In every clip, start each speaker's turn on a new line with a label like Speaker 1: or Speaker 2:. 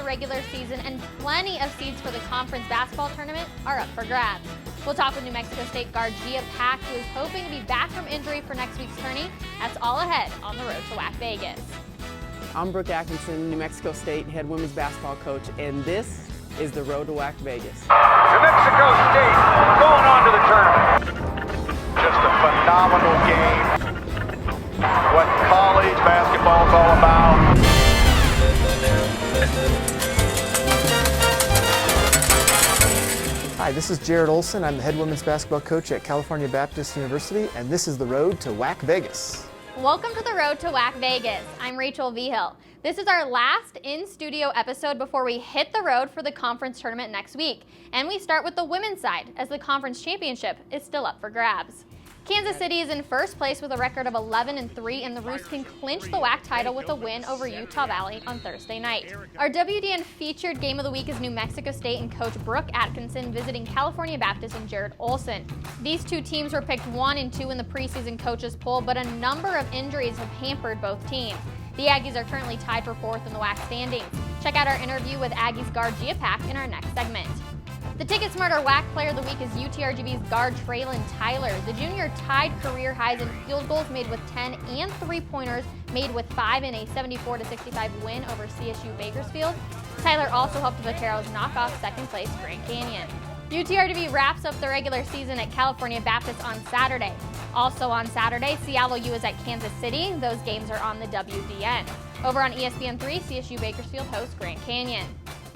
Speaker 1: the regular season, and plenty of seeds for the conference basketball tournament are up for grabs. We'll talk with New Mexico State guard Gia Pack, who is hoping to be back from injury for next week's tourney. That's all ahead on the road to WAC Vegas.
Speaker 2: I'm Brooke Atkinson, New Mexico State head women's basketball coach, and this is the road to WAC Vegas.
Speaker 3: New Mexico State going on to the tournament. Just a phenomenal game. What college basketball is all about.
Speaker 4: Hi, this is Jared Olson. I'm the head women's basketball coach at California Baptist University, and this is the road to WAC Vegas.
Speaker 1: Welcome to the road to WAC Vegas. I'm Rachel Vigil. This is our last in-studio episode before we hit the road for the conference tournament next week. And we start with the women's side, as the conference championship is still up for grabs. Kansas City is in first place with a record of 11-3, and the Roos can clinch the WAC title with a win over Utah Valley on Thursday night. Our WDN featured game of the week is New Mexico State and coach Brooke Atkinson visiting California Baptist and Jared Olson. These two teams were picked 1 and 2 in the preseason coaches poll, but a number of injuries have hampered both teams. The Aggies are currently tied for 4th in the WAC standings. Check out our interview with Aggies guard Gia Pack in our next segment. The Ticket Smarter WAC Player of the Week is UTRGV's guard Traylon Tyler. The junior tied career highs in field goals made with 10 and three-pointers made with 5 in a 74-65 win over CSU Bakersfield. Tyler also helped the Vaqueros knock off second place Grand Canyon. UTRGV wraps up the regular season at California Baptist on Saturday. Also on Saturday, Seattle U is at Kansas City. Those games are on the WDN. Over on ESPN3, CSU Bakersfield hosts Grand Canyon.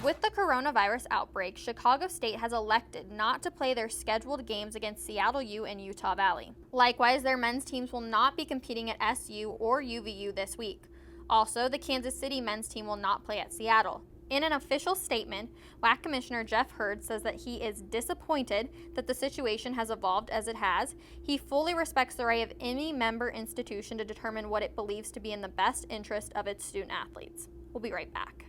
Speaker 1: With the coronavirus outbreak, Chicago State has elected not to play their scheduled games against Seattle U and Utah Valley. Likewise, their men's teams will not be competing at SU or UVU this week. Also, the Kansas City men's team will not play at Seattle. In an official statement, WAC Commissioner Jeff Hurd says that he is disappointed that the situation has evolved as it has. He fully respects the right of any member institution to determine what it believes to be in the best interest of its student athletes. We'll be right back.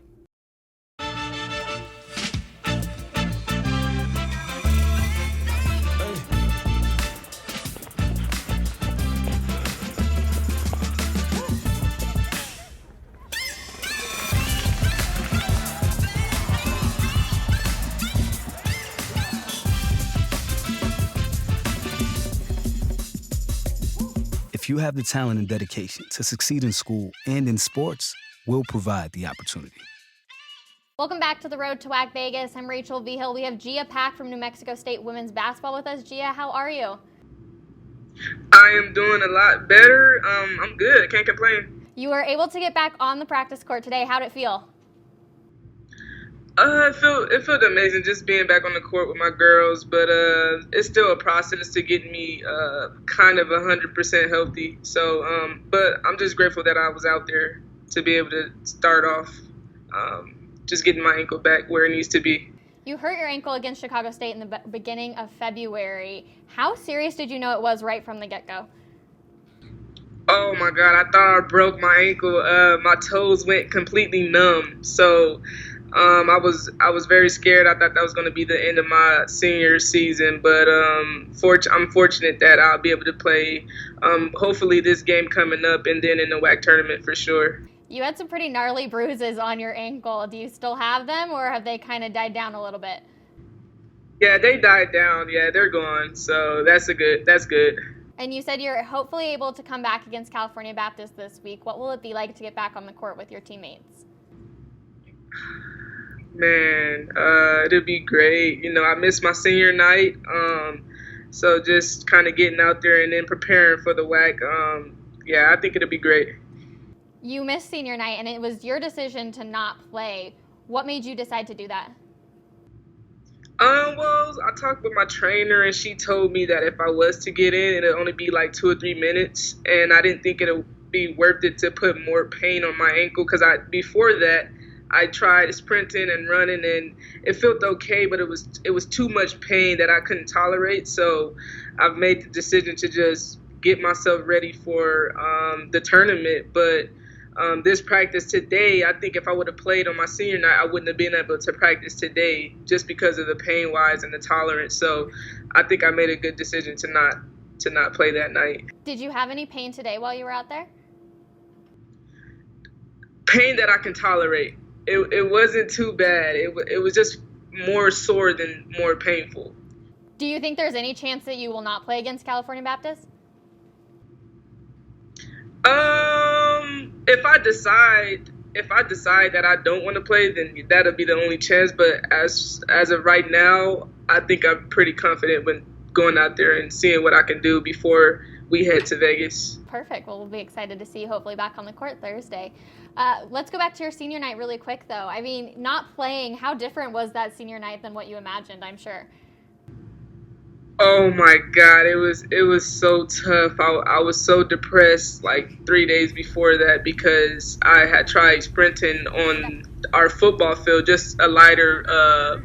Speaker 5: If you have the talent and dedication to succeed in school and in sports, we'll provide the opportunity.
Speaker 1: Welcome back to the road to WAC Vegas. I'm Rachel Vigil. We have Gia Pack from New Mexico State women's basketball with us. Gia, how are you?
Speaker 6: I am doing a lot better. I'm good. I can't complain.
Speaker 1: You were able to get back on the practice court today. How'd it feel?
Speaker 6: It felt amazing just being back on the court with my girls, but it's still a process to get me kind of 100% healthy. So, but I'm just grateful that I was out there to be able to start off just getting my ankle back where it needs to be.
Speaker 1: You hurt your ankle against Chicago State in the beginning of February. How serious did you know it was right from the get-go?
Speaker 6: Oh my God, I thought I broke my ankle. My toes went completely numb. So I was very scared. I thought that was going to be the end of my senior season, but I'm fortunate that I'll be able to play hopefully this game coming up and then in the WAC tournament for sure.
Speaker 1: You had some pretty gnarly bruises on your ankle. Do you still have them, or have they kind of died down a little bit?
Speaker 6: Yeah, they died down. Yeah, they're gone. So that's good.
Speaker 1: And you said you're hopefully able to come back against California Baptist this week. What will it be like to get back on the court with your teammates?
Speaker 6: Man, it'll be great. You know, I missed my senior night, so just kind of getting out there and then preparing for the WAC. Yeah, I think it'll be great.
Speaker 1: You missed senior night, and it was your decision to not play. What made you decide to do that?
Speaker 6: Well, I talked with my trainer, and she told me that if I was to get in, it'd only be like 2 or 3 minutes, and I didn't think it'd be worth it to put more pain on my ankle because before that I tried sprinting and running, and it felt okay, but it was too much pain that I couldn't tolerate. So I've made the decision to just get myself ready for the tournament. But this practice today, I think if I would have played on my senior night, I wouldn't have been able to practice today just because of the pain-wise and the tolerance. So I think I made a good decision to not play that night.
Speaker 1: Did you have any pain today while you were out there?
Speaker 6: Pain that I can tolerate. it wasn't too bad. It was just more sore than more painful.
Speaker 1: Do you think there's any chance that you will not play against California Baptist?
Speaker 6: If I decide that I don't want to play, then that'll be the only chance. But as of right now, I think I'm pretty confident when going out there and seeing what I can do before we head to Vegas.
Speaker 1: Perfect. Well, we'll be excited to see you hopefully back on the court Thursday. Let's go back to your senior night really quick, though. I mean, not playing, how different was that senior night than what you imagined, I'm sure?
Speaker 6: Oh my God, it was so tough. I was so depressed like 3 days before that because I had tried sprinting on our football field, just a lighter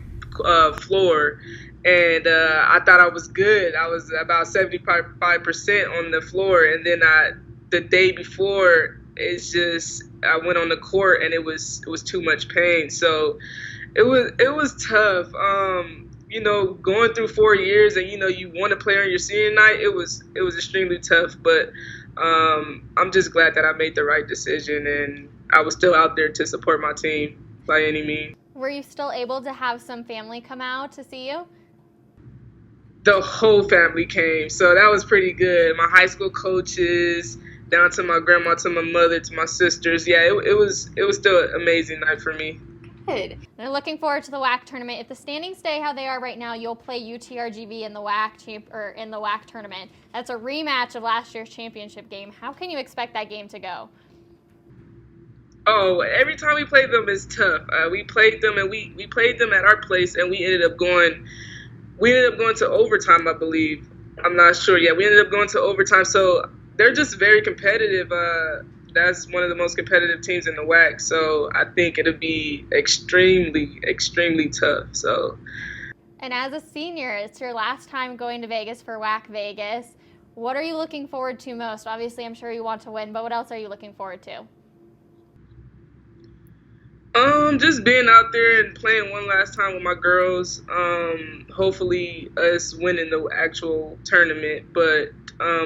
Speaker 6: floor, and I thought I was good. I was about 75% on the floor, and then the day before, I went on the court and it was too much pain. So it was tough. Going through 4 years and you want to play on your senior night, it was extremely tough. But I'm just glad that I made the right decision and I was still out there to support my team by any means.
Speaker 1: Were you still able to have some family come out to see you?
Speaker 6: The whole family came, so that was pretty good. My high school coaches, down to my grandma, to my mother, to my sisters. Yeah, it was still an amazing night for me.
Speaker 1: Good. And looking forward to the WAC tournament. If the standings stay how they are right now, you'll play UTRGV in the WAC tournament. That's a rematch of last year's championship game. How can you expect that game to go?
Speaker 6: Oh, every time we play them is tough. We played them and we played them at our place and we ended up going to overtime, I believe. I'm not sure. Yeah, we ended up going to overtime. So they're just very competitive. That's one of the most competitive teams in the WAC. So I think it'll be extremely, extremely tough. So.
Speaker 1: And as a senior, it's your last time going to Vegas for WAC Vegas. What are you looking forward to most? Obviously, I'm sure you want to win, but what else are you looking forward to?
Speaker 6: Just being out there and playing one last time with my girls. Hopefully us winning the actual tournament, but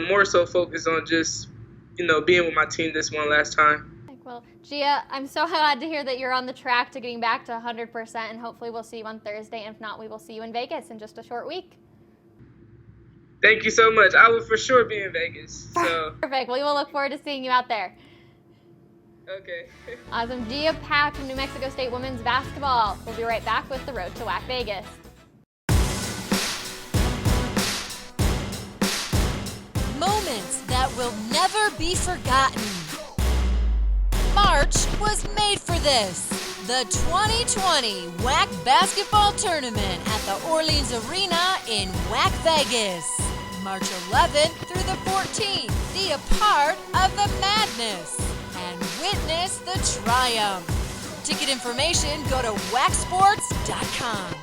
Speaker 6: more so focused on just, being with my team this one last time.
Speaker 1: Well, Gia, I'm so glad to hear that you're on the track to getting back to 100%, and hopefully we'll see you on Thursday. And if not, we will see you in Vegas in just a short week.
Speaker 6: Thank you so much. I will for sure be in Vegas. So.
Speaker 1: Perfect. We will look forward to seeing you out there.
Speaker 6: Okay.
Speaker 1: Awesome. Gia Pack from New Mexico State women's basketball. We'll be right back with the Road to WAC Vegas.
Speaker 7: Moments that will never be forgotten. March was made for this. The 2020 WAC basketball tournament at the Orleans Arena in WAC Vegas. March 11th through the 14th. Be a part of the madness and witness the triumph. Ticket information, go to wacsports.com.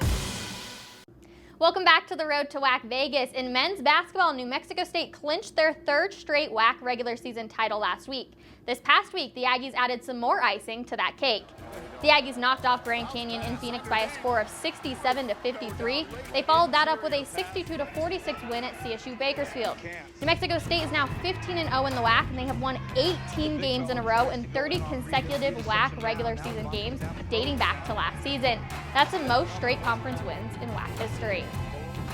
Speaker 1: Welcome back to the Road to WAC Vegas. In men's basketball, New Mexico State clinched their third straight WAC regular season title last week. This past week, the Aggies added some more icing to that cake. The Aggies knocked off Grand Canyon in Phoenix by a score of 67-53. They followed that up with a 62-46 win at CSU Bakersfield. New Mexico State is now 15-0 in the WAC, and they have won 18 games in a row and 30 consecutive WAC regular season games dating back to last season. That's the most straight conference wins in WAC history.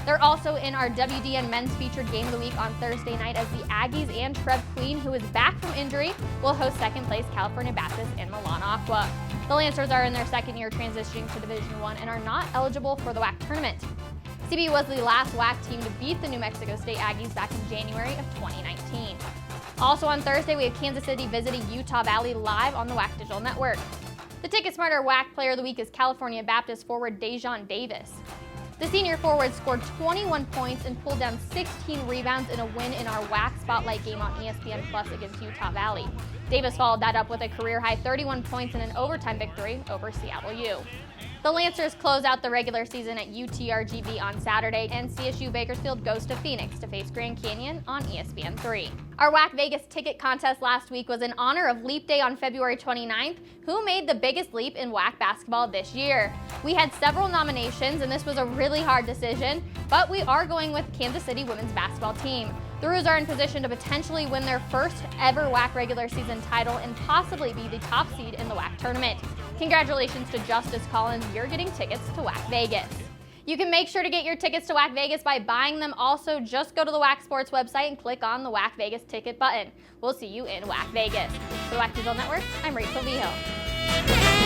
Speaker 1: They're also in our WDN Men's Featured Game of the Week on Thursday night as the Aggies and Trev Queen, who is back from injury, will host second-place California Baptist in Milan Aqua. The Lancers are in their second year transitioning to Division I and are not eligible for the WAC tournament. CB was the last WAC team to beat the New Mexico State Aggies back in January of 2019. Also on Thursday, we have Kansas City visiting Utah Valley live on the WAC Digital Network. The Ticket Smarter WAC Player of the Week is California Baptist forward Dejon Davis. The senior forward scored 21 points and pulled down 16 rebounds in a win in our WAC Spotlight game on ESPN Plus against Utah Valley. Davis followed that up with a career-high 31 points in an overtime victory over Seattle U. The Lancers close out the regular season at UTRGV on Saturday, and CSU Bakersfield goes to Phoenix to face Grand Canyon on ESPN3. Our WAC Vegas ticket contest last week was in honor of Leap Day on February 29th, who made the biggest leap in WAC basketball this year. We had several nominations, and this was a really hard decision, but we are going with Kansas City women's basketball team. The Roos are in position to potentially win their first ever WAC regular season title and possibly be the top seed in the WAC tournament. Congratulations to Justice Collins, you're getting tickets to WAC Vegas. You can make sure to get your tickets to WAC Vegas by buying them. Also, just go to the WAC Sports website and click on the WAC Vegas ticket button. We'll see you in WAC Vegas. For the WAC Digital Network, I'm Rachel Vigil.